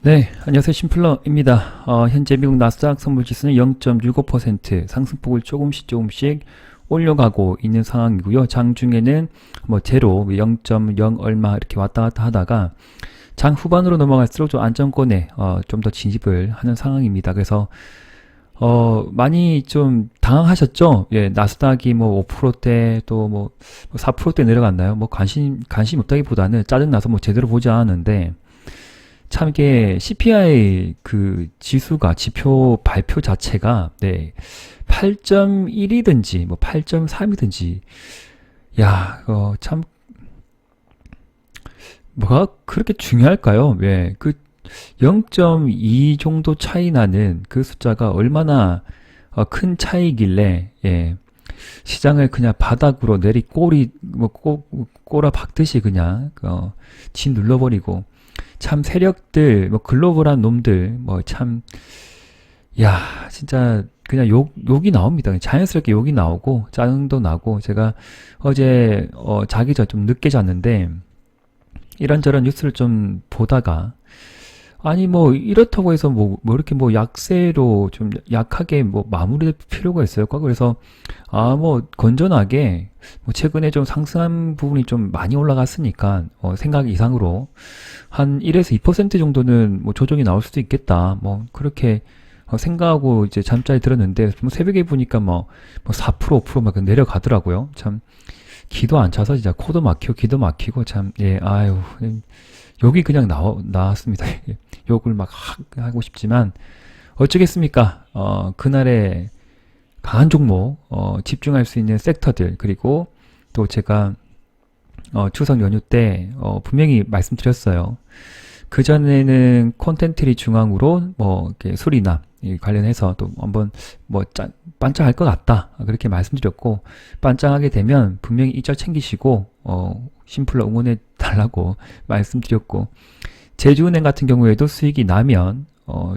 네, 안녕하세요. 심플러입니다. 현재 미국 나스닥 선물지수는 0.65% 상승폭을 조금씩 올려가고 있는 상황이고요. 장중에는 뭐 제로, 0.0 얼마 이렇게 왔다 갔다 하다가 장 후반으로 넘어갈수록 좀 안정권에 좀 더 진입을 하는 상황입니다. 그래서 많이 좀 당황하셨죠? 예, 나스닥이 뭐 5%대 또 뭐 4%대 내려갔나요? 뭐 관심 없다기보다는 짜증나서 뭐 제대로 보지 않았는데 참 이게 CPI 그 지수가 지표 발표 자체가 네 8.1이든지 뭐 8.3이든지 야, 참 뭐가 그렇게 중요할까요? 예, 그 0.2 정도 차이 나는 그 숫자가 얼마나 큰 차이길래 예, 시장을 그냥 바닥으로 내리 꼬리 뭐 꼬라 박듯이 그냥 진 눌러버리고 참 세력들 뭐 글로벌한 놈들 뭐 참 야 진짜 그냥 욕이 나옵니다. 자연스럽게 욕이 나오고 짜증도 나고 제가 어제 자기 전 좀 늦게 잤는데 이런저런 뉴스를 좀 보다가 아니 뭐 이렇다고 해서 뭐 이렇게 뭐 약세로 좀 약하게 뭐 마무리될 필요가 있을까? 그래서 뭐 건전하게 뭐 최근에 좀 상승한 부분이 좀 많이 올라갔으니까 생각 이상으로 한 1에서 2% 정도는 뭐 조정이 나올 수도 있겠다. 뭐 그렇게 생각하고 이제 잠자리 들었는데 뭐 새벽에 보니까 뭐 4% 5%막 내려가더라고요. 참 기도 안 차서 진짜 코도 막히고 귀도 막히고 참 예 아유 욕이 그냥 나왔습니다. 욕을 막 하고 싶지만 어쩌겠습니까? 그날의 강한 종목, 집중할 수 있는 섹터들, 그리고 또 제가 추석 연휴 때 분명히 말씀드렸어요. 그전에는 콘텐츠리 중앙으로 뭐 이렇게 술이나 관련해서 또 한번 뭐 반짝할 것 같다 그렇게 말씀드렸고 반짝하게 되면 분명히 이절 챙기시고 심플러 응원해 달라고 말씀드렸고 제주은행 같은 경우에도 수익이 나면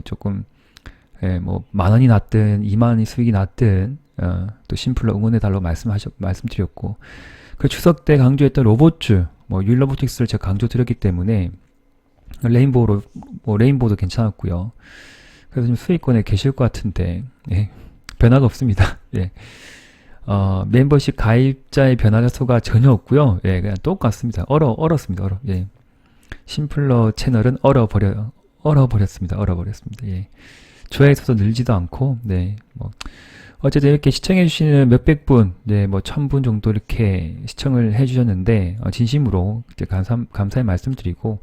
조금 예, 뭐 만 원이 났든 2만 원이 수익이 났든 또 심플러 응원해 달라고 말씀드렸고 그 추석 때 강조했던 로봇주 뭐 율로보틱스를 제가 강조드렸기 때문에 레인보우도 괜찮았고요. 그래서 좀 수익권에 계실 것 같은데 예, 변화가 없습니다. 예. 멤버십 가입자의 변화가 전혀 없고요. 예, 그냥 똑같습니다. 얼었습니다. 예. 심플러 채널은 얼어버렸습니다. 예. 조회수도 늘지도 않고, 네, 뭐, 어쨌든 이렇게 시청해주시는 몇백 분, 네, 뭐, 1000분 정도 이렇게 시청을 해주셨는데, 진심으로 이제 감사의 말씀드리고,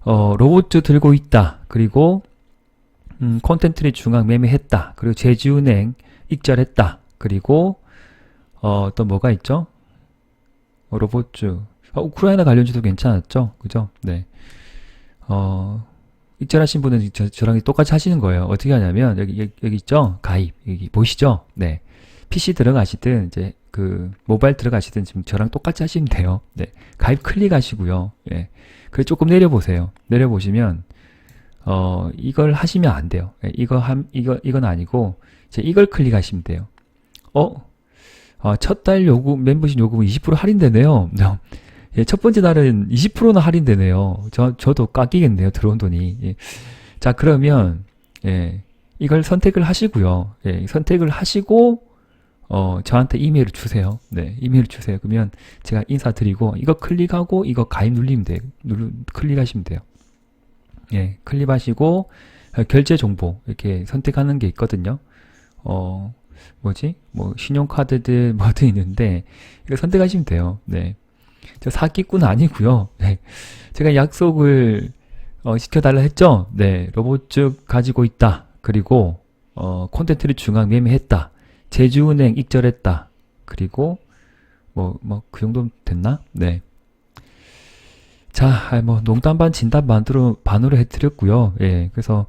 로봇 들고 있다. 그리고, 콘텐츠리 중앙 매매했다. 그리고 제주은행 익절했다. 그리고, 또 뭐가 있죠? 로봇주. 우크라이나 관련주도 괜찮았죠? 그죠? 네. 익절하신 분은 저랑 똑같이 하시는 거예요. 어떻게 하냐면, 여기 있죠? 가입. 여기 보시죠? 네. PC 들어가시든, 이제, 모바일 들어가시든, 지금 저랑 똑같이 하시면 돼요. 네. 가입 클릭하시고요. 예. 그래, 조금 내려보세요. 내려보시면, 이걸 하시면 안 돼요. 예, 이건 아니고, 이제 이걸 클릭하시면 돼요. 첫 달 멤버십 요금은 20% 할인되네요. 예, 첫 번째 날은 20%나 할인되네요. 저도 깎이겠네요. 들어온 돈이. 예. 자, 그러면, 예, 이걸 선택을 하시고요. 예, 선택을 하시고, 저한테 이메일을 주세요. 네, 이메일을 주세요. 그러면 제가 인사드리고, 이거 클릭하고, 이거 가입 눌리면 돼요. 클릭하시면 돼요. 예, 클릭하시고, 결제 정보, 이렇게 선택하는 게 있거든요. 뭐, 신용카드들, 뭐도 있는데, 이거 선택하시면 돼요. 네. 저 사기꾼 아니고요. 네. 제가 약속을 시켜달라 했죠. 네, 로봇쭉 가지고 있다. 그리고 콘텐츠를 중앙 매매했다. 제주은행 익절했다. 그리고 그 정도 됐나? 네. 자, 뭐 농담 반 진담 반으로 해드렸고요. 예, 그래서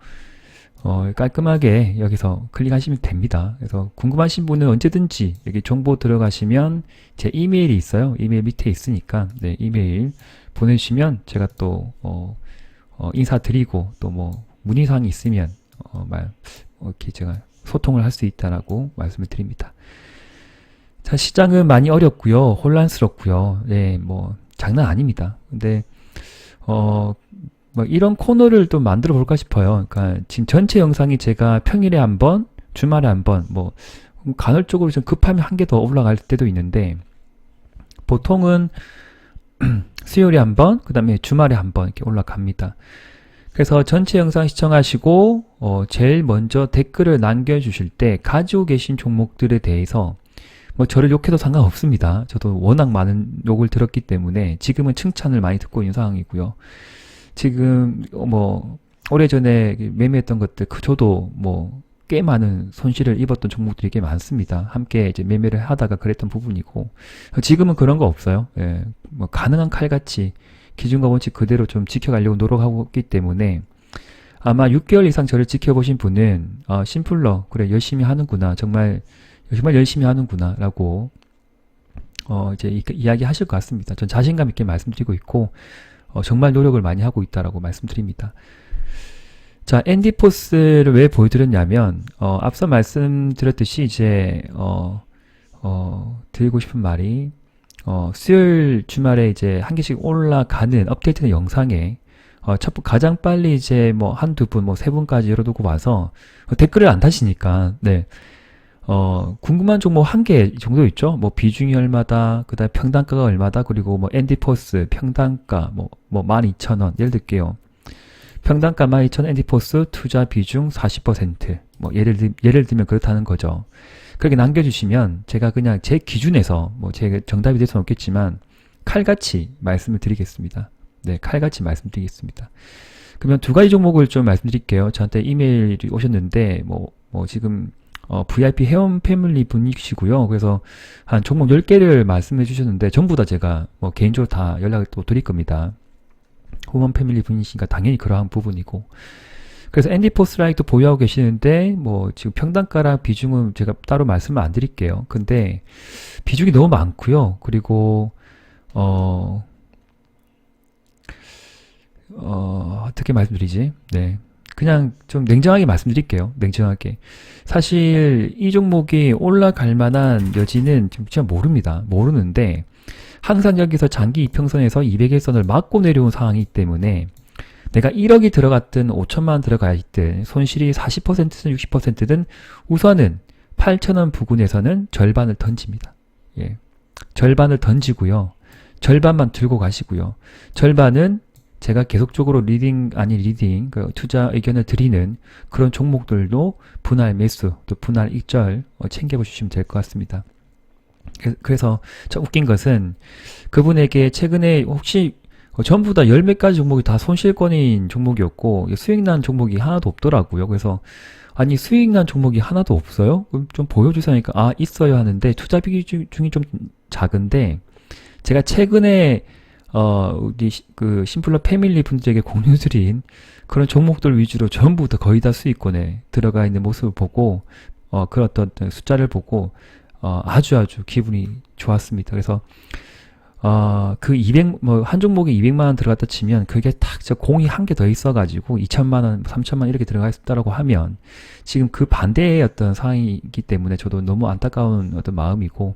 깔끔하게 여기서 클릭하시면 됩니다. 그래서 궁금하신 분은 언제든지 여기 정보 들어가시면 제 이메일이 있어요. 이메일 밑에 있으니까 네, 이메일 보내주시면 제가 또 인사드리고 또 뭐 문의사항이 있으면 이렇게 제가 소통을 할 수 있다라고 말씀을 드립니다. 자, 시장은 많이 어렵고요. 혼란스럽고요. 네, 뭐 장난 아닙니다. 근데 뭐 이런 코너를 또 만들어 볼까 싶어요. 그러니까 지금 전체 영상이 제가 평일에 한 번, 주말에 한 번, 뭐 간헐적으로 좀 급하면 한 개 더 올라갈 때도 있는데 보통은 수요일에 한 번, 그 다음에 주말에 한 번 이렇게 올라갑니다. 그래서 전체 영상 시청하시고 제일 먼저 댓글을 남겨주실 때 가지고 계신 종목들에 대해서 뭐 저를 욕해도 상관없습니다. 저도 워낙 많은 욕을 들었기 때문에 지금은 칭찬을 많이 듣고 있는 상황이고요. 지금 뭐 오래전에 매매했던 것들 저도 뭐 꽤 많은 손실을 입었던 종목들이 꽤 많습니다. 함께 이제 매매를 하다가 그랬던 부분이고 지금은 그런 거 없어요. 예, 뭐 가능한 칼같이 기준과 원칙 그대로 좀 지켜가려고 노력하고 있기 때문에 아마 6개월 이상 저를 지켜보신 분은 심플러 그래 열심히 하는구나 정말 열심히 하는구나 라고 이제 이야기 하실 것 같습니다. 전 자신감 있게 말씀드리고 있고 정말 노력을 많이 하고 있다라고 말씀드립니다. 자, 앤디포스를 왜 보여드렸냐면 앞서 말씀드렸듯이 이제 드리고 싶은 말이 수요일 주말에 이제 한 개씩 올라가는 업데이트된 영상에 가장 빨리 이제 뭐 한두 분, 뭐 세 분까지 열어두고 와서 댓글을 안 다시니까 네. 궁금한 종목 한 개 정도 있죠. 뭐 비중이 얼마다, 그 다음에 평단가가 얼마다, 그리고 뭐 앤디포스 평단가 뭐 12,000원 예를 들게요. 평단가 12,000원 앤디포스 투자 비중 40% 뭐 예를 들면 그렇다는 거죠. 그렇게 남겨주시면 제가 그냥 제 기준에서 뭐 제 정답이 될 수는 없겠지만 칼같이 말씀을 드리겠습니다. 네, 칼같이 말씀드리겠습니다. 그러면 두 가지 종목을 좀 말씀드릴게요. 저한테 이메일이 오셨는데 뭐 지금 VIP 회원 패밀리 분이시고요. 그래서 한 종목 10개를 말씀해 주셨는데 전부 다 제가 뭐 개인적으로 다 연락을 또 드릴 겁니다. 후원 패밀리 분이시니까 당연히 그러한 부분이고 그래서 앤디포스라이도 보유하고 계시는데 뭐 지금 평단가랑 비중은 제가 따로 말씀을 안 드릴게요. 근데 비중이 너무 많고요. 그리고 어떻게 말씀드리지? 네. 그냥 좀 냉정하게 말씀드릴게요. 냉정하게. 사실 이 종목이 올라갈 만한 여지는 진짜 모릅니다. 모르는데 항상 여기서 장기 이평선에서 200일선을 맞고 내려온 상황이기 때문에 내가 1억이 들어갔든 5천만 원 들어가 있든 손실이 40%든 60%든 우선은 8,000원 부근에서는 절반을 던집니다. 예. 절반을 던지고요. 절반만 들고 가시고요. 절반은 제가 계속적으로 리딩 투자 의견을 드리는 그런 종목들도 분할 매수 또 분할 익절 챙겨보시면 될 것 같습니다. 그래서 참 웃긴 것은 그분에게 최근에 혹시 전부 다 열 몇 가지 종목이 다 손실권인 종목이었고 수익난 종목이 하나도 없더라고요. 그래서 아니 수익난 종목이 하나도 없어요? 그럼 좀 보여주세요 하니까 있어요 하는데 투자 비중이 좀 작은데 제가 최근에 우리 그 심플러 패밀리 분들에게 공유드린 그런 종목들 위주로 전부 다 거의 다 수익권에 들어가 있는 모습을 보고 그런 어떤 숫자를 보고 아주 기분이 좋았습니다. 그래서 그 한 종목에 200만 원 들어갔다 치면 그게 딱 저 공이 한 개 더 있어가지고 2천만 원, 3천만 원 이렇게 들어가 있다라고 하면 지금 그 반대의 어떤 상황이기 때문에 저도 너무 안타까운 어떤 마음이고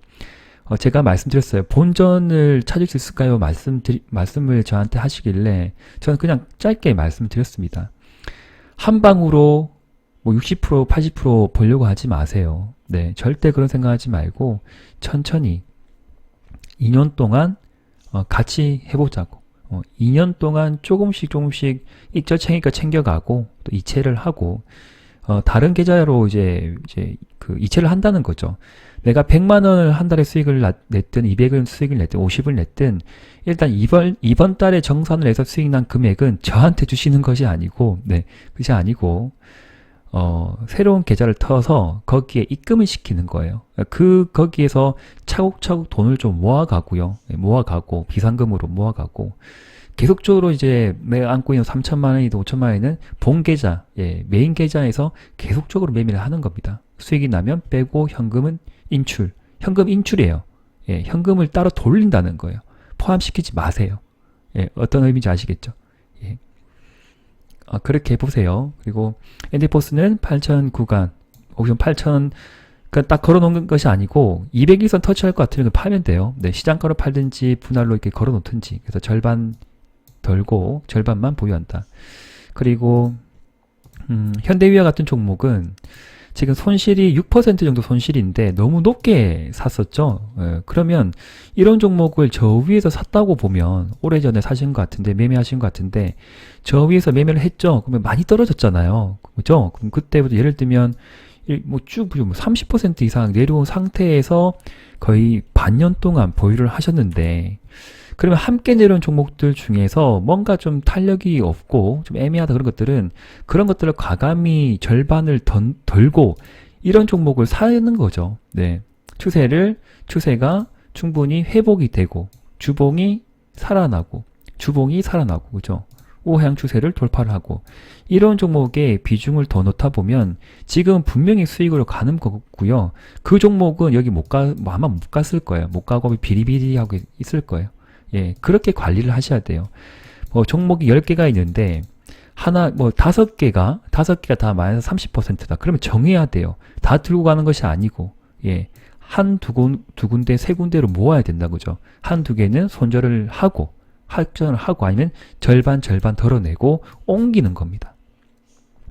제가 말씀드렸어요. 본전을 찾을 수 있을까요? 말씀을 저한테 하시길래 저는 그냥 짧게 말씀드렸습니다. 한 방으로 뭐 60%, 80% 보려고 하지 마세요. 네, 절대 그런 생각하지 말고 천천히 2년 동안 같이 해보자고. 2년 동안 조금씩 익절 챙겨가고 또 이체를 하고 다른 계좌로 이제 그 이체를 한다는 거죠. 내가 100만 원을 한 달에 수익을 냈든 200을 수익을 냈든 50을 냈든 일단 이번 달에 정산을 해서 수익 난 금액은 저한테 주시는 것이 아니고 그것이 아니고 새로운 계좌를 터서 거기에 입금을 시키는 거예요. 거기에서 차곡차곡 돈을 좀 모아가고요. 모아가고 비상금으로 모아가고 계속적으로 이제 내가 안고 있는 3천만 원이든 5천만 원이든 본 계좌, 메인 계좌에서 계속적으로 매매를 하는 겁니다. 수익이 나면 빼고 현금은 인출. 현금 인출이에요. 현금을 따로 돌린다는 거예요. 포함시키지 마세요. 어떤 의미인지 아시겠죠? 그렇게 해보세요. 그리고 앤디포스는 8,000 구간, 옵션 8,000, 그러니까 딱 걸어놓는 것이 아니고 200일선 터치할 것 같으면 팔면 돼요. 네, 시장가로 팔든지 분할로 이렇게 걸어놓든지. 그래서 절반 덜고 절반만 보유한다. 그리고 현대위아 같은 종목은 지금 손실이 6% 정도 손실인데 너무 높게 샀었죠. 그러면 이런 종목을 저 위에서 샀다고 보면 오래전에 사신 것 같은데 매매하신 것 같은데 저 위에서 매매를 했죠. 그러면 많이 떨어졌잖아요. 그죠? 그럼 그때부터 예를 들면 쭉 30% 이상 내려온 상태에서 거의 반년 동안 보유를 하셨는데 그러면 함께 내려온 종목들 중에서 뭔가 좀 탄력이 없고 좀 애매하다 그런 것들을 과감히 절반을 덜고 이런 종목을 사는 거죠. 네. 추세가 충분히 회복이 되고 주봉이 살아나고 그죠? 우하향 추세를 돌파를 하고 이런 종목에 비중을 더 넣다 보면 지금 분명히 수익으로 가는 거고요. 그 종목은 여기 아마 못 갔을 거예요. 못 가고 비리비리하고 있을 거예요. 예, 그렇게 관리를 하셔야 돼요. 종목이 10개가 있는데, 5개가 다 마이너스 30%다. 그러면 정해야 돼요. 다 들고 가는 것이 아니고, 예, 두 군데, 세 군데로 모아야 된다, 그죠? 한두 개는 손절을 하고, 할전을 하고, 아니면 절반 덜어내고, 옮기는 겁니다.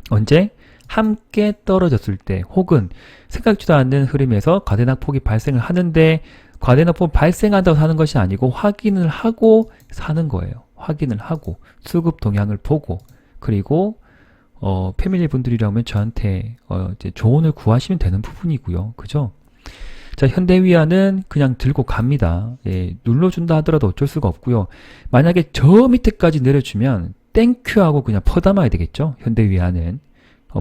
언제? 함께 떨어졌을 때, 혹은 생각지도 않는 흐름에서 과대낙폭이 발생을 하는데, 과대낙폭 발생한다고 사는 것이 아니고 확인을 하고 사는 거예요. 확인을 하고 수급 동향을 보고 그리고 패밀리 분들이라면 저한테 이제 조언을 구하시면 되는 부분이고요. 그죠? 자, 현대위아는 그냥 들고 갑니다. 예, 눌러준다 하더라도 어쩔 수가 없고요. 만약에 저 밑에까지 내려주면 땡큐하고 그냥 퍼담아야 되겠죠. 현대위아는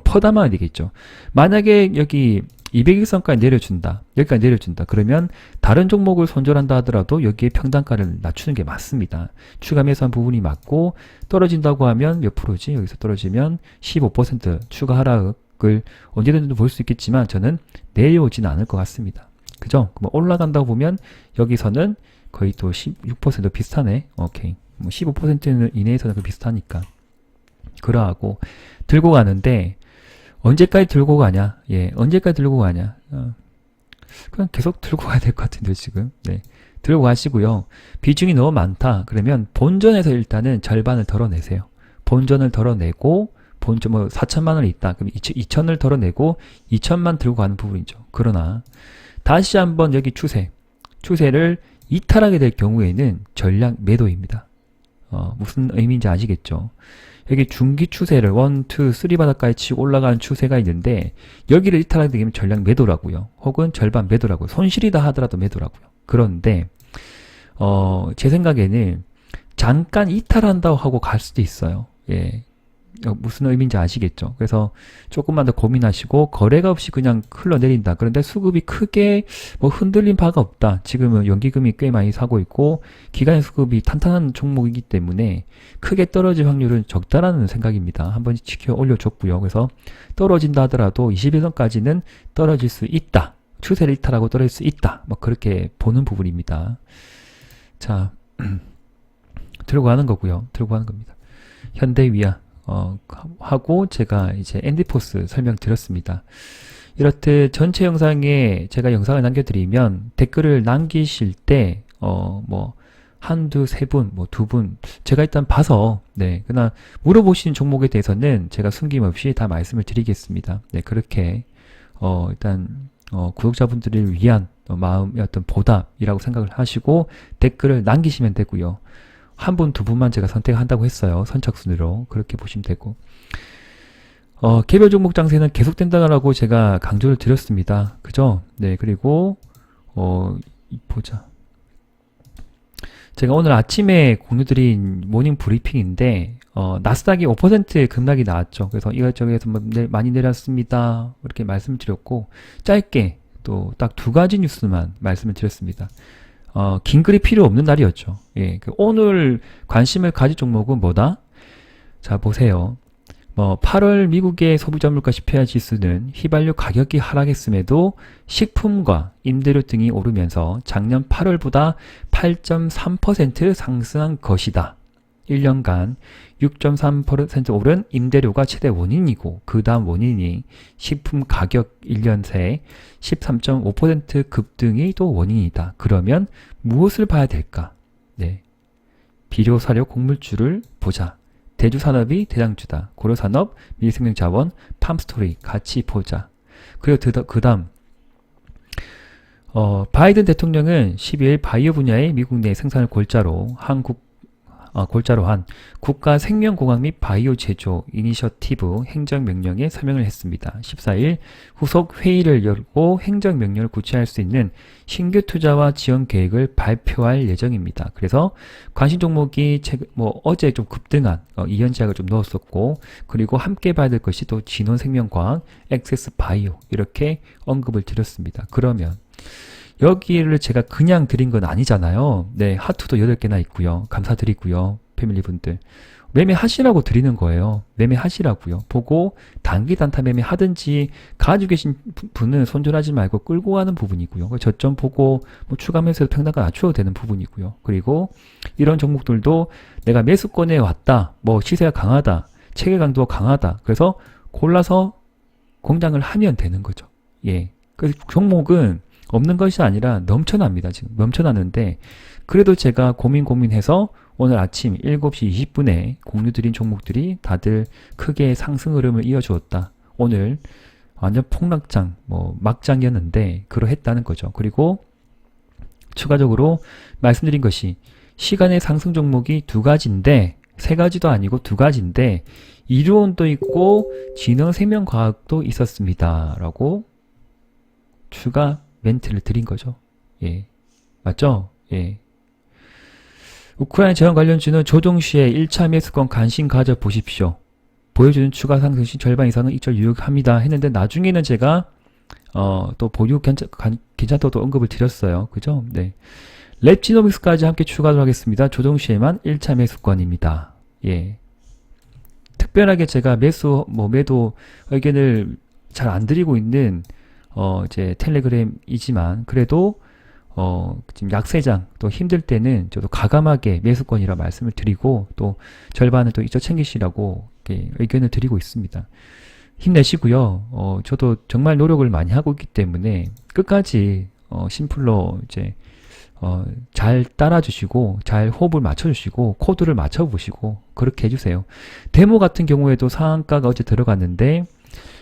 퍼담아야 되겠죠. 만약에 여기 200일선까지 내려준다. 여기까지 내려준다. 그러면 다른 종목을 손절한다 하더라도 여기에 평단가를 낮추는 게 맞습니다. 추가 매수한 부분이 맞고 떨어진다고 하면 몇 프로지? 여기서 떨어지면 15% 추가 하락을 언제든지 볼 수 있겠지만 저는 내려오지는 않을 것 같습니다. 그죠? 그럼 올라간다고 보면 여기서는 거의 또 16% 비슷하네. 오케이. 15% 이내에서는 비슷하니까. 그러하고 들고 가는데 언제까지 들고 가냐? 예, 언제까지 들고 가냐? 그냥 계속 들고 가야 될 것 같은데, 지금. 네. 들고 가시고요. 비중이 너무 많다. 그러면 본전에서 일단은 절반을 덜어내세요. 본전을 덜어내고, 4천만 원이 있다. 그럼 2천을 덜어내고, 2천만 들고 가는 부분이죠. 그러나, 다시 한번 여기 추세를 이탈하게 될 경우에는 전략 매도입니다. 무슨 의미인지 아시겠죠? 여기 중기 추세를 1, 2, 3 바닥까지 치고 올라가는 추세가 있는데 여기를 이탈하게 되면 전략 매도라고요. 혹은 절반 매도라고요. 손실이다 하더라도 매도라고요. 그런데 제 생각에는 잠깐 이탈한다고 하고 갈 수도 있어요. 예. 무슨 의미인지 아시겠죠? 그래서 조금만 더 고민하시고 거래가 없이 그냥 흘러내린다. 그런데 수급이 크게 흔들린 바가 없다. 지금은 연기금이 꽤 많이 사고 있고 기관 수급이 탄탄한 종목이기 때문에 크게 떨어질 확률은 적다라는 생각입니다. 한번 지켜 올려줬고요. 그래서 떨어진다 하더라도 21선까지는 떨어질 수 있다. 추세를 이탈하고 떨어질 수 있다. 그렇게 보는 부분입니다. 자, 들고 가는 거고요. 들고 가는 겁니다. 현대위아 하고 제가 이제 엔디포스 설명드렸습니다. 이렇듯 전체 영상에 제가 영상을 남겨드리면 댓글을 남기실 때 한두 세 분, 두 분 제가 일단 봐서 그러나 물어보시는 종목에 대해서는 제가 숨김없이 다 말씀을 드리겠습니다. 네, 그렇게 일단 구독자분들을 위한 마음의 어떤 보답이라고 생각을 하시고 댓글을 남기시면 되고요. 한 분, 두 분만 제가 선택한다고 했어요. 선착순으로. 그렇게 보시면 되고. 개별 종목 장세는 계속된다라고 제가 강조를 드렸습니다. 그죠? 네, 그리고, 보자. 제가 오늘 아침에 공유드린 모닝 브리핑인데, 나스닥이 5% 급락이 나왔죠. 그래서 이것저것에서 많이 내렸습니다. 이렇게 말씀을 드렸고, 짧게 또 딱 두 가지 뉴스만 말씀을 드렸습니다. 긴 글이 필요 없는 날이었죠. 예, 오늘 관심을 가질 종목은 뭐다? 자, 보세요. 8월 미국의 소비자 물가 CPI 지수는 휘발유 가격이 하락했음에도 식품과 임대료 등이 오르면서 작년 8월보다 8.3% 상승한 것이다. 1년간 6.3% 오른 임대료가 최대 원인이고 그 다음 원인이 식품 가격 1년 새 13.5% 급등이 또 원인이다. 그러면 무엇을 봐야 될까? 네. 비료사료 곡물주를 보자. 대주산업이 대장주다. 고려산업, 미생명자원, 팜스토리 같이 보자. 그리고 그 다음 바이든 대통령은 12일 바이오 분야의 미국 내 생산을 골자로 한 국가 생명공학 및 바이오 제조 이니셔티브 행정명령에 서명을 했습니다. 14일 후속 회의를 열고 행정명령을 구체화할 수 있는 신규 투자와 지원 계획을 발표할 예정입니다. 그래서 관심 종목이 어제 좀 급등한 이현제약을 좀 넣었었고, 그리고 함께 봐야 될 것이 또 진원생명과학, 엑세스바이오 이렇게 언급을 드렸습니다. 그러면 여기를 제가 그냥 드린 건 아니잖아요. 네, 하투도 8개나 있고요. 감사드리고요. 패밀리분들. 매매하시라고 드리는 거예요. 매매하시라고요. 보고 단기 단타 매매 하든지 가지고 계신 분은 손절하지 말고 끌고 가는 부분이고요. 저점 보고 추가 매수해서 평단가 낮춰도 되는 부분이고요. 그리고 이런 종목들도 내가 매수권에 왔다. 시세가 강하다. 체계 강도가 강하다. 그래서 골라서 공장을 하면 되는 거죠. 예. 그 종목은 없는 것이 아니라 넘쳐납니다. 지금 넘쳐나는데, 그래도 제가 고민해서 오늘 아침 7시 20분에 공유드린 종목들이 다들 크게 상승 흐름을 이어주었다. 오늘 완전 폭락장, 막장이었는데 그러했다는 거죠. 그리고 추가적으로 말씀드린 것이 시간의 상승 종목이 2가지인데, 3가지도 아니고 2가지인데 이론도 있고 진흥생명과학도 있었습니다. 라고 추가 멘트를 드린 거죠. 예. 맞죠? 예. 우크라이나 재원 관련주는 조정시에 1차 매수권 관심 가져보십시오. 보여주는 추가 상승 시 절반 이상은 익절 유효합니다. 했는데 나중에는 제가 또 보유 괜찮다고 언급을 드렸어요. 그죠? 네. 랩지노믹스까지 함께 추가로 하겠습니다. 조정시에만 1차 매수권입니다. 예. 특별하게 제가 매도 의견을 잘 안 드리고 있는 이제 텔레그램이지만, 그래도 지금 약세장 또 힘들 때는 저도 가감하게 매수권이라 말씀을 드리고, 또 절반은 또 이쪽 챙기시라고 의견을 드리고 있습니다. 힘내시고요. 저도 정말 노력을 많이 하고 있기 때문에 끝까지 심플로 이제 잘 따라주시고, 잘 호흡을 맞춰주시고, 코드를 맞춰보시고 그렇게 해주세요. 데모 같은 경우에도 상한가가 어제 들어갔는데,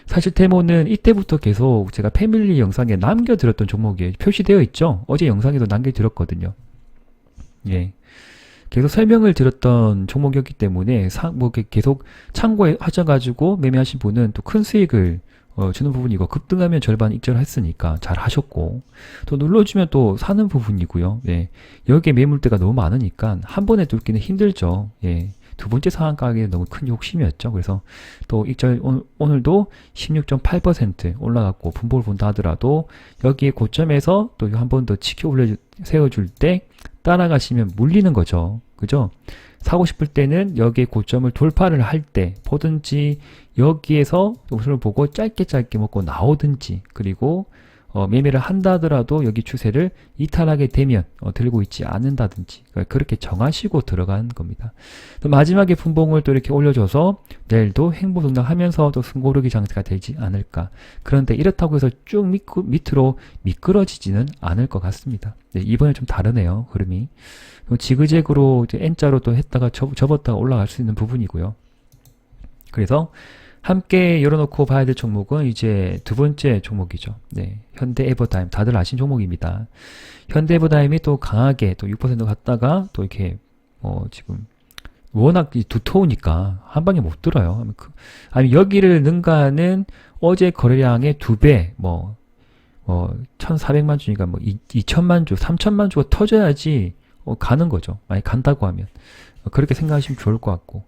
사실 데모는 이때부터 계속 제가 패밀리 영상에 남겨드렸던 종목이에요. 표시되어 있죠? 어제 영상에도 남겨드렸거든요. 예. 계속 설명을 드렸던 종목이었기 때문에 계속 참고하셔가지고 매매하신 분은 또 큰 수익을 주는 부분이고, 급등하면 절반 익절했으니까 잘 하셨고, 또 눌러주면 또 사는 부분이고요. 예. 여기에 매물대가 너무 많으니까 한 번에 뚫기는 힘들죠. 예. 두 번째 상한 가격이 너무 큰 욕심이었죠. 그래서 또 익절 오늘도 16.8% 올라갔고, 분봉을 본다 하더라도 여기에 고점에서 또 한 번 더 세워줄 때 따라가시면 물리는 거죠. 그죠? 사고 싶을 때는 여기에 고점을 돌파를 할 때 보든지, 여기에서 우선을 보고 짧게 먹고 나오든지, 그리고 매매를 한다 하더라도 여기 추세를 이탈하게 되면 들고 있지 않는다든지, 그렇게 정하시고 들어가는 겁니다. 또 마지막에 분봉을 또 이렇게 올려줘서 내일도 횡보등락하면서 또 승고르기 장세가 되지 않을까. 그런데 이렇다고 해서 쭉 밑으로 미끄러지지는 않을 것 같습니다. 네, 이번에 좀 다르네요, 흐름이. 지그재그로 이제 N자로 또 했다가 접었다가 올라갈 수 있는 부분이고요. 그래서 함께 열어놓고 봐야 될 종목은 이제 두 번째 종목이죠. 네, 현대에버다임. 다들 아신 종목입니다. 현대에버다임이 또 강하게 또 6% 갔다가 또 이렇게 지금 워낙 두터우니까 한 방에 못 들어요. 아니 여기를 능가하는 어제 거래량의 2배, 1,400만 주니까 2천만 주, 3천만 주가 터져야지 가는 거죠. 만약 간다고 하면. 그렇게 생각하시면 좋을 것 같고.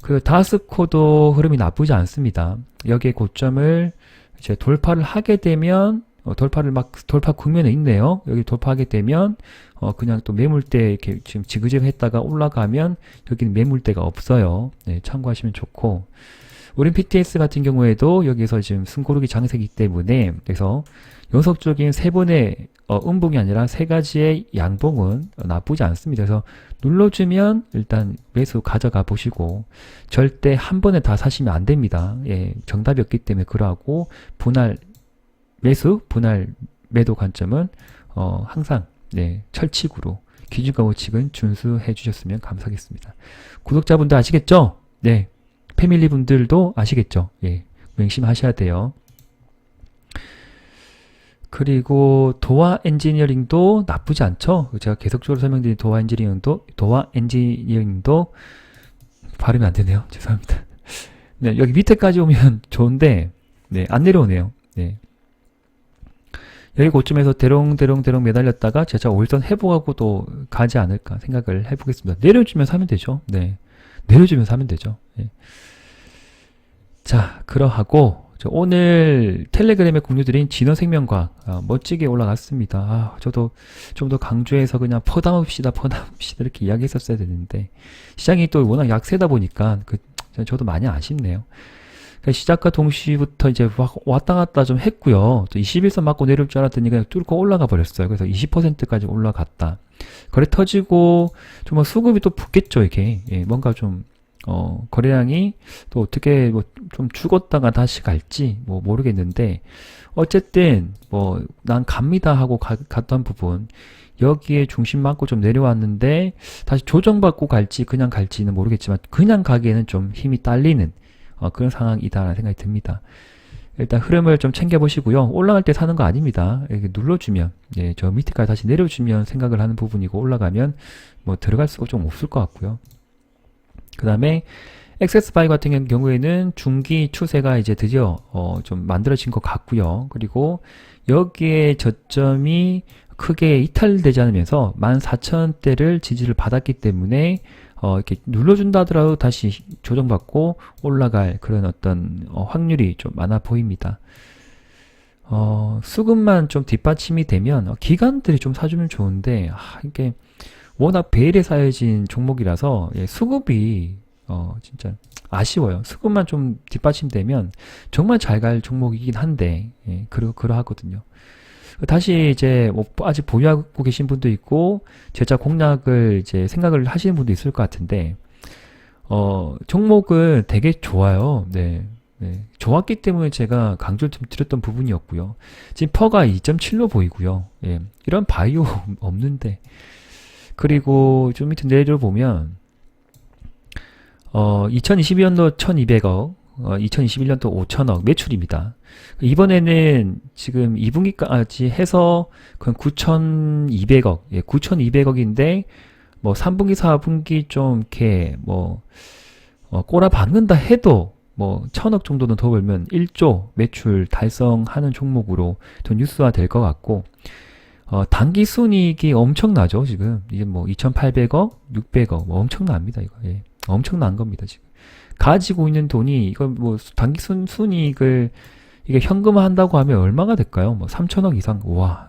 그 다스코도 흐름이 나쁘지 않습니다. 여기에 고점을 이제 돌파를 하게 되면, 돌파 국면에 있네요. 여기 돌파하게 되면 그냥 또 매물대 이렇게 지금 지그재그 했다가 올라가면 여기는 매물대가 없어요. 네, 참고하시면 좋고, 우린 PTS 같은 경우에도 여기서 지금 승고르기 장세이기 때문에, 그래서 연속적인 3번의 음봉이 아니라 3가지의 양봉은 나쁘지 않습니다. 그래서 눌러주면 일단 매수 가져가 보시고, 절대 한 번에 다 사시면 안 됩니다. 예, 정답이 없기 때문에 그러하고, 분할 매수, 분할 매도 관점은 항상 철칙으로 기준과 원칙은 준수해 주셨으면 감사하겠습니다. 구독자분들 아시겠죠? 네. 패밀리 분들도 아시겠죠? 예. 명심하셔야 돼요. 그리고 도화 엔지니어링도 나쁘지 않죠? 제가 계속적으로 설명드린 도화 엔지니어링도 발음이 안 되네요. 죄송합니다. 네, 여기 밑에까지 오면 좋은데, 네, 안 내려오네요. 네. 여기 고점에서 대롱대롱 매달렸다가 제가 올선 회복하고도 가지 않을까 생각을 해보겠습니다. 내려주면서 하면 되죠. 네. 내려주면서 하면 되죠. 네. 자, 그러하고, 오늘 텔레그램에 공유드린 진원생명과학 멋지게 올라갔습니다. 저도 좀 더 강조해서 그냥 퍼담읍시다 이렇게 이야기했었어야 되는데 시장이 또 워낙 약세다 보니까 저도 많이 아쉽네요. 그러니까 시작과 동시부터 이제 왔다 갔다 좀 했고요. 또 21선 맞고 내려올 줄 알았더니 그냥 뚫고 올라가 버렸어요. 그래서 20%까지 올라갔다. 거래 터지고 좀 수급이 또 붙겠죠, 이게. 예, 뭔가 좀 거래량이 또 어떻게 좀 죽었다가 다시 갈지 모르겠는데 어쨌든 난 갑니다 하고 갔던 부분 여기에 중심 맞고 좀 내려왔는데 다시 조정받고 갈지 그냥 갈지는 모르겠지만 그냥 가기에는 좀 힘이 딸리는 그런 상황이다라는 생각이 듭니다. 일단 흐름을 좀 챙겨보시고요. 올라갈 때 사는 거 아닙니다. 이렇게 눌러주면 저 밑에까지 다시 내려주면 생각을 하는 부분이고 올라가면 들어갈 수가 좀 없을 것 같고요. 그 다음에 액세스바이 같은 경우에는 중기 추세가 이제 드디어 좀 만들어진 것 같고요. 그리고 여기에 저점이 크게 이탈되지 않으면서 14,000대를 지지를 받았기 때문에 이렇게 눌러준다 하더라도 다시 조정받고 올라갈 그런 어떤 확률이 좀 많아 보입니다. 수급만 좀 뒷받침이 되면 기관들이 좀 사주면 좋은데 이게 워낙 베일에 쌓여진 종목이라서 수급이 진짜 아쉬워요. 수급만 좀 뒷받침되면 정말 잘 갈 종목이긴 한데 그러하거든요. 다시 이제 아직 보유하고 계신 분도 있고 제자 공략을 이제 생각을 하시는 분도 있을 것 같은데 종목은 되게 좋아요. 네. 좋았기 때문에 제가 강조를 좀 드렸던 부분이었고요. 지금 퍼가 2.7로 보이고요. 이런 바이오 없는데 그리고 좀 밑에 내려보면 2022년도 1200억 2021년도 5천억 매출입니다. 이번에는 지금 2분기까지 해서 그냥 9,200억 9,200억인데 3분기 4분기 좀 이렇게 꼬라 박는다 해도 1,000억 정도는 더 벌면 1조 매출 달성하는 종목으로 좀 뉴스화 될 것 같고 단기 순이익이 엄청나죠, 지금. 이게 2,800억, 600억, 엄청납니다, 이거. 엄청난 겁니다, 지금. 가지고 있는 돈이, 이거 단기 순이익을, 이게 현금화 한다고 하면 얼마가 될까요? 3,000억 이상. 와.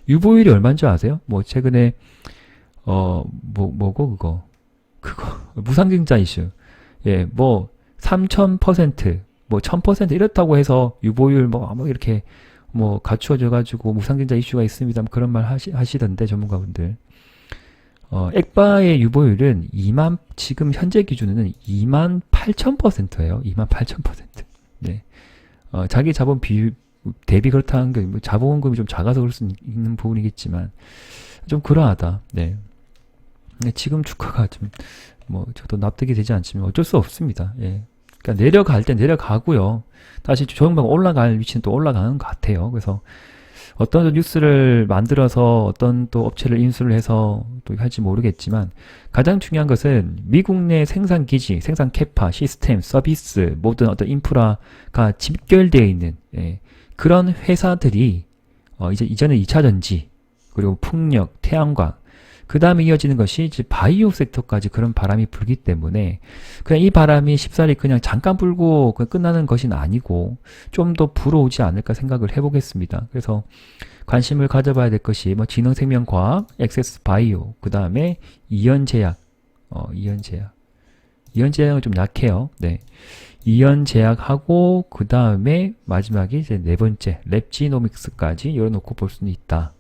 유보율이 얼마인 줄 아세요? 최근에, 그거. 무상증자 이슈. 3,000%, 1,000% 이렇다고 해서 유보율 이렇게, 갖추어져가지고 무상증자 이슈가 있습니다. 그런 말 하시던데, 전문가분들. 액바의 유보율은 지금 현재 기준으로는 28,000%예요. 28,000%. 네. 자기 자본 비율 대비 그렇다는 게, 자본금이 좀 작아서 그럴 수 있는 부분이겠지만, 좀 그러하다. 네. 지금 주가가 좀, 저도 납득이 되지 않지만 어쩔 수 없습니다. 예. 그러니까 내려갈 땐 내려가고요. 다시 조정받고 올라갈 위치는 또 올라가는 것 같아요. 그래서 어떤 뉴스를 만들어서 어떤 또 업체를 인수를 해서 또 할지 모르겠지만 가장 중요한 것은 미국 내 생산 기지, 생산 캐파, 시스템, 서비스, 모든 어떤 인프라가 집결되어 있는 그런 회사들이 이전에 2차전지, 그리고 풍력, 태양광, 그 다음에 이어지는 것이 이제 바이오 섹터까지 그런 바람이 불기 때문에 그냥 이 바람이 쉽사리 그냥 잠깐 불고 끝나는 것은 아니고 좀 더 불어오지 않을까 생각을 해보겠습니다. 그래서 관심을 가져봐야 될 것이 진흥생명과학, 액세스바이오, 그 다음에 이연제약, 이연제약은 좀 약해요. 네, 이연제약하고 그 다음에 마지막에 이제 네 번째 랩지노믹스까지 열어놓고 볼 수는 있다.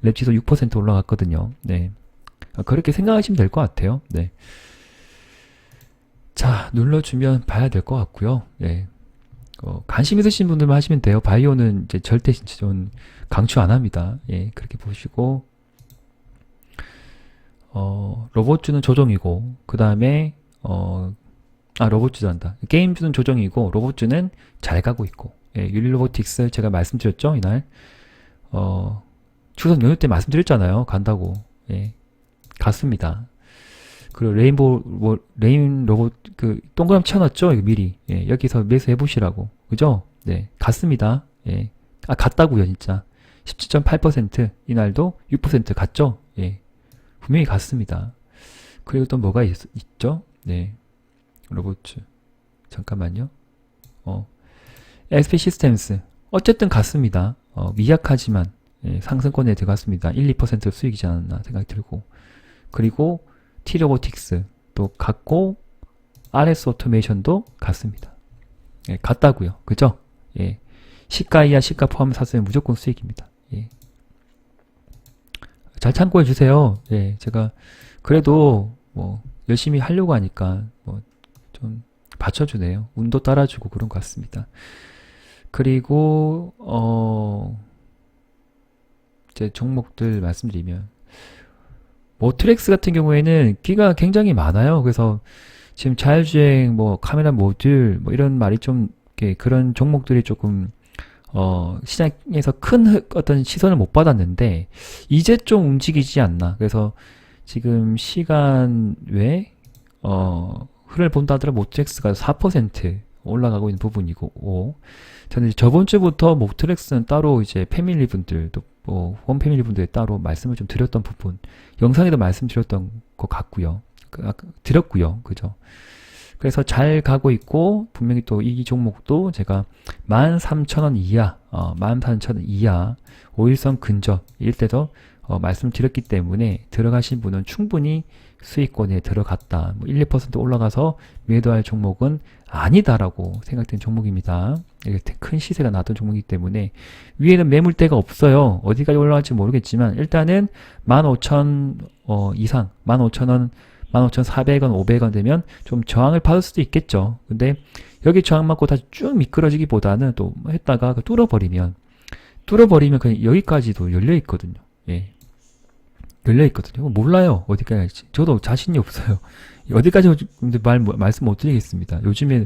랩지도 6% 올라갔거든요. 네. 그렇게 생각하시면 될 것 같아요. 네. 자, 눌러주면 봐야 될 것 같고요. 네. 관심 있으신 분들만 하시면 돼요. 바이오는 이제 절대 좀 강추 안 합니다. 예, 그렇게 보시고. 로봇주는 조정이고, 그 다음에, 로봇주도 한다. 게임주는 조정이고, 로봇주는 잘 가고 있고, 예, 율리로보틱스 제가 말씀드렸죠, 이날. 추석 연휴 때 말씀드렸잖아요. 간다고. 예, 갔습니다. 그리고 레인 로봇, 동그라미 쳐놨죠? 이거 미리. 예, 여기서 매수해보시라고. 그죠? 네, 갔습니다. 예. 갔다고요, 진짜. 17.8%, 이날도 6% 갔죠? 예. 분명히 갔습니다. 그리고 또 뭐가 있죠? 네. 로봇츠. 잠깐만요. SP 시스템스. 어쨌든 갔습니다. 미약하지만, 예, 상승권에 들어갔습니다. 1, 2% 수익이지 않았나 생각이 들고. 그리고 T로보틱스 또 갔고, RS 오토메이션도 갔습니다. 예, 갔다고요. 그죠? 예. 시가 이하 시가 포함 샀으면 무조건 수익입니다. 예. 잘 참고해 주세요. 예, 제가 그래도 뭐 열심히 하려고 하니까 뭐 좀 받쳐주네요. 운도 따라주고 그런 것 같습니다. 그리고 이제 종목들 말씀드리면 모트렉스 같은 경우에는 끼가 굉장히 많아요. 그래서 지금 자율주행, 뭐 카메라 모듈, 뭐 이런 말이 좀 이렇게 그런 종목들이 조금 시장에서 큰 어떤 시선을 못 받았는데 이제 좀 움직이지 않나. 그래서 지금 시간 외에 흐름을 본다 하더라도 모트렉스가 4% 올라가고 있는 부분이고, 저는 저번 주부터 모트렉스는 따로 이제 패밀리 분들도 홈 패밀리 분들에 따로 말씀을 좀 드렸던 부분, 영상에도 말씀드렸던 것 같고요. 드렸고요. 그죠? 그래서 잘 가고 있고, 분명히 또 이 종목도 제가 13,000원 이하, 14,000원 이하, 5일선 근접, 이때도 말씀드렸기 때문에 들어가신 분은 충분히 수익권에 들어갔다. 뭐 1, 2% 올라가서 매도할 종목은 아니다라고 생각된 종목입니다. 이게 큰 시세가 나왔던 종목이기 때문에 위에는 매물대가 없어요. 어디까지 올라갈지 모르겠지만 일단은 15,000 이상, 15,000원, 15,400원, 500원 되면 좀 저항을 받을 수도 있겠죠. 근데 여기 저항 맞고 다시 쭉 미끄러지기보다는 또 했다가 뚫어버리면 그냥 여기까지도 열려있거든요. 예. 열려있거든요. 몰라요. 어디까지 할지. 저도 자신이 없어요. 어디까지 근데 말씀 못 드리겠습니다. 요즘에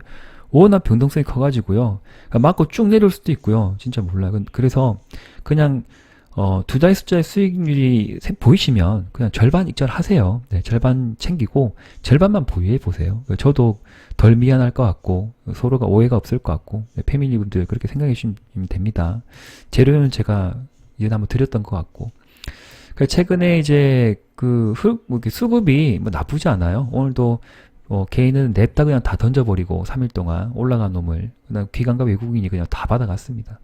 워낙 변동성이 커가지고요. 그러니까 맞고 쭉 내려올 수도 있고요. 진짜 몰라요. 그래서 그냥 두 자리 숫자의 수익률이 보이시면 그냥 절반 익절하세요. 네, 절반 챙기고 절반만 보유해 보세요. 저도 덜 미안할 것 같고 서로가 오해가 없을 것 같고, 네, 패밀리 분들 그렇게 생각해 주시면 됩니다. 재료는 제가 이전에 한번 드렸던 것 같고, 최근에 이제 수급이 뭐 나쁘지 않아요. 오늘도 개인은 냅다 그냥 다 던져버리고 3일 동안 올라간 놈을 그다음 기관과 외국인이 그냥 다 받아갔습니다.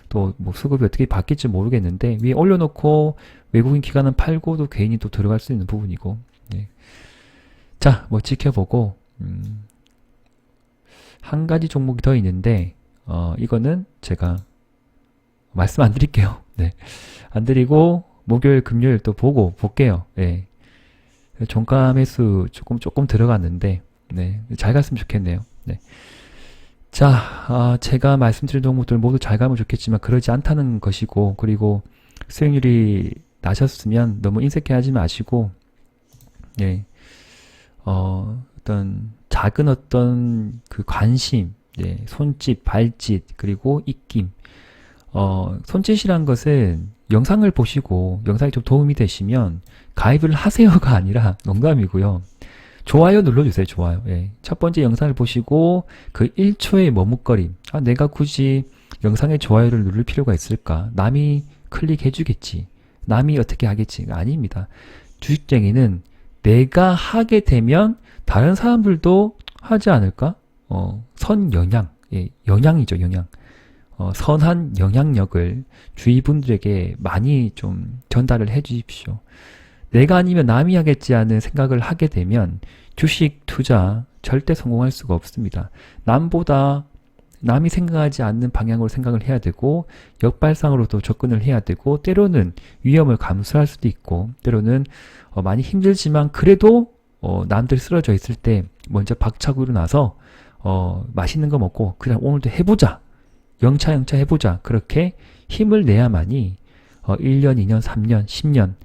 또 뭐 수급이 어떻게 바뀔지 모르겠는데 위에 올려놓고 외국인 기관은 팔고 또 개인이 또 들어갈 수 있는 부분이고, 네. 자, 뭐 지켜보고 한 가지 종목이 더 있는데 이거는 제가 말씀 안 드릴게요. 네, 안 드리고 목요일 금요일 또 볼게요. 네. 종가 매수 조금 들어갔는데, 네, 잘 갔으면 좋겠네요. 네. 자, 제가 말씀드린 종목들 모두 잘 가면 좋겠지만 그러지 않다는 것이고, 그리고 수익률이 나셨으면 너무 인색해하지 마시고, 네, 어떤 작은 어떤 그 관심, 네, 손짓, 발짓, 그리고 입김. 손짓이란 것은 영상을 보시고 영상이 좀 도움이 되시면 가입을 하세요가 아니라 농담이고요. 좋아요 눌러주세요. 좋아요. 예. 첫 번째 영상을 보시고 그 1초의 머뭇거림. 내가 굳이 영상에 좋아요를 누를 필요가 있을까? 남이 클릭해주겠지. 남이 어떻게 하겠지. 아닙니다. 주식쟁이는 내가 하게 되면 다른 사람들도 하지 않을까? 선영향. 예, 영향이죠. 영향. 선한 영향력을 주위 분들에게 많이 좀 전달을 해 주십시오. 내가 아니면 남이 하겠지 하는 생각을 하게 되면 주식 투자 절대 성공할 수가 없습니다. 남이 생각하지 않는 방향으로 생각을 해야 되고 역발상으로도 접근을 해야 되고 때로는 위험을 감수할 수도 있고 때로는 많이 힘들지만 그래도 남들 쓰러져 있을 때 먼저 박차고 일어나서 맛있는 거 먹고 그냥 오늘도 해보자. 영차 해보자. 그렇게 힘을 내야만이 1년, 2년, 3년, 10년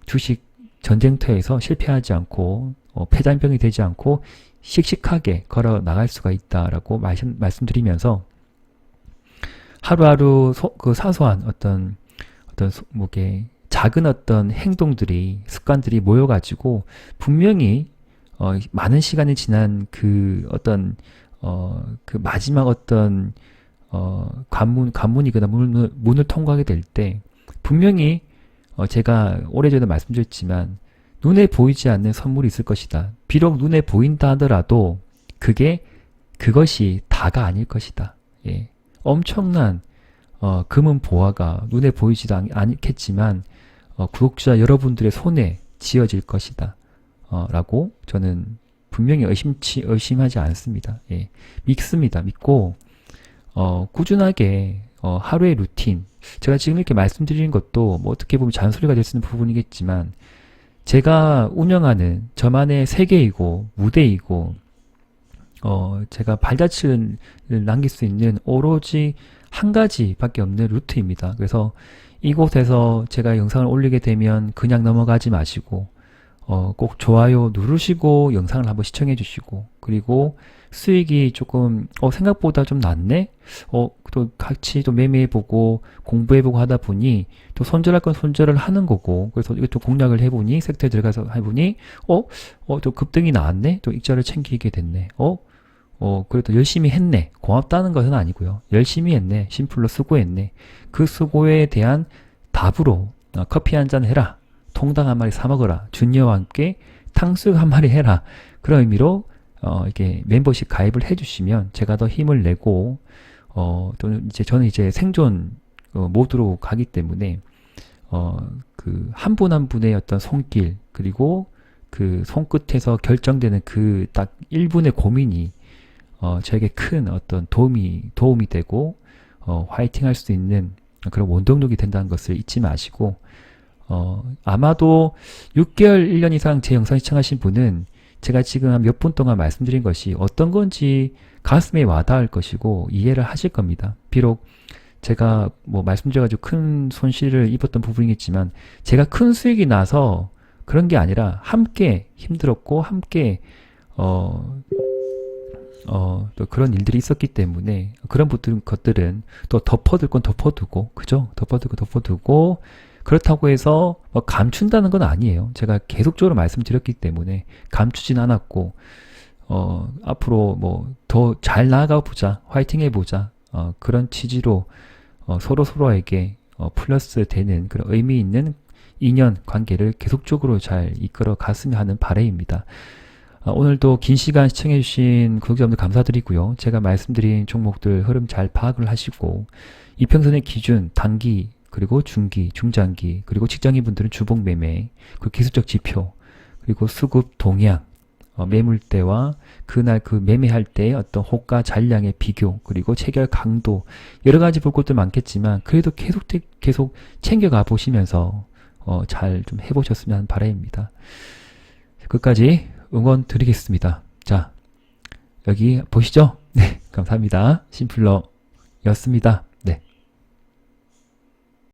주식 전쟁터에서 실패하지 않고 패잔병이 되지 않고 씩씩하게 걸어 나갈 수가 있다라고 말씀드리면서 하루하루 그 사소한 뭐게 작은 어떤 행동들이 습관들이 모여가지고 분명히 많은 시간이 지난 그 그 마지막 관문이거나 문을 통과하게 될 때 분명히 제가 오래전에 말씀드렸지만 눈에 보이지 않는 선물이 있을 것이다. 비록 눈에 보인다 하더라도 그것이 다가 아닐 것이다. 예. 엄청난 금은 보화가 눈에 보이지도 않겠지만 구독자 여러분들의 손에 쥐어질 것이다. 라고 저는 분명히 의심하지 않습니다. 예. 믿습니다. 믿고 꾸준하게 하루의 루틴, 제가 지금 이렇게 말씀드리는 것도 뭐 어떻게 보면 잔소리가 될 수 있는 부분이겠지만 제가 운영하는 저만의 세계이고 무대이고 제가 발자취를 남길 수 있는 오로지 한 가지밖에 없는 루트입니다. 그래서 이곳에서 제가 영상을 올리게 되면 그냥 넘어가지 마시고 꼭 좋아요 누르시고 영상을 한번 시청해 주시고, 그리고 수익이 조금 생각보다 좀 낮네? 또 같이 또 매매해보고 공부해보고 하다 보니 또 손절할 건 손절을 하는 거고, 그래서 이것도 공략을 해보니 섹터에 들어가서 해보니 또 급등이 나왔네? 또 익절을 챙기게 됐네. 그래도 열심히 했네. 고맙다는 것은 아니고요. 열심히 했네. 심플로 수고했네. 그 수고에 대한 답으로 커피 한 잔 해라. 통닭 한 마리 사 먹어라. 준이와 함께 탕수육 한 마리 해라. 그런 의미로 이렇게 멤버십 가입을 해주시면 제가 더 힘을 내고 또는 저는 이제 생존 모드로 가기 때문에 그 한 분 한 분의 어떤 손길, 그리고 그 손끝에서 결정되는 그 딱 1분의 고민이 저에게 큰 어떤 도움이 되고 화이팅 할 수 있는 그런 원동력이 된다는 것을 잊지 마시고, 아마도 6개월, 1년 이상 제 영상 시청하신 분은 제가 지금 한 몇 분 동안 말씀드린 것이 어떤 건지 가슴에 와닿을 것이고 이해를 하실 겁니다. 비록 제가 뭐 말씀드려가지고 큰 손실을 입었던 부분이겠지만 제가 큰 수익이 나서 그런 게 아니라 함께 힘들었고 함께 또 그런 일들이 있었기 때문에 그런 것들은 또 덮어둘 건 덮어두고, 그죠? 덮어두고 그렇다고 해서 감춘다는 건 아니에요. 제가 계속적으로 말씀드렸기 때문에 감추진 않았고 앞으로 뭐 더 잘 나아가 보자, 화이팅 해보자, 그런 취지로 서로에게 플러스 되는 그런 의미 있는 인연 관계를 계속적으로 잘 이끌어 갔으면 하는 바람입니다. 오늘도 긴 시간 시청해주신 구독자분들 감사드리고요. 제가 말씀드린 종목들 흐름 잘 파악을 하시고 이평선의 기준 단기, 그리고 중기, 중장기, 그리고 직장인분들은 주봉 매매, 그리고 기술적 지표, 그리고 수급 동향, 매물대와 그날 그 매매할 때의 어떤 호가 잔량의 비교, 그리고 체결 강도, 여러 가지 볼 것도 많겠지만 그래도 계속 챙겨가 보시면서 잘 좀 해보셨으면 하는 바람입니다. 끝까지 응원 드리겠습니다. 자, 여기 보시죠? 네, 감사합니다. 심플러였습니다.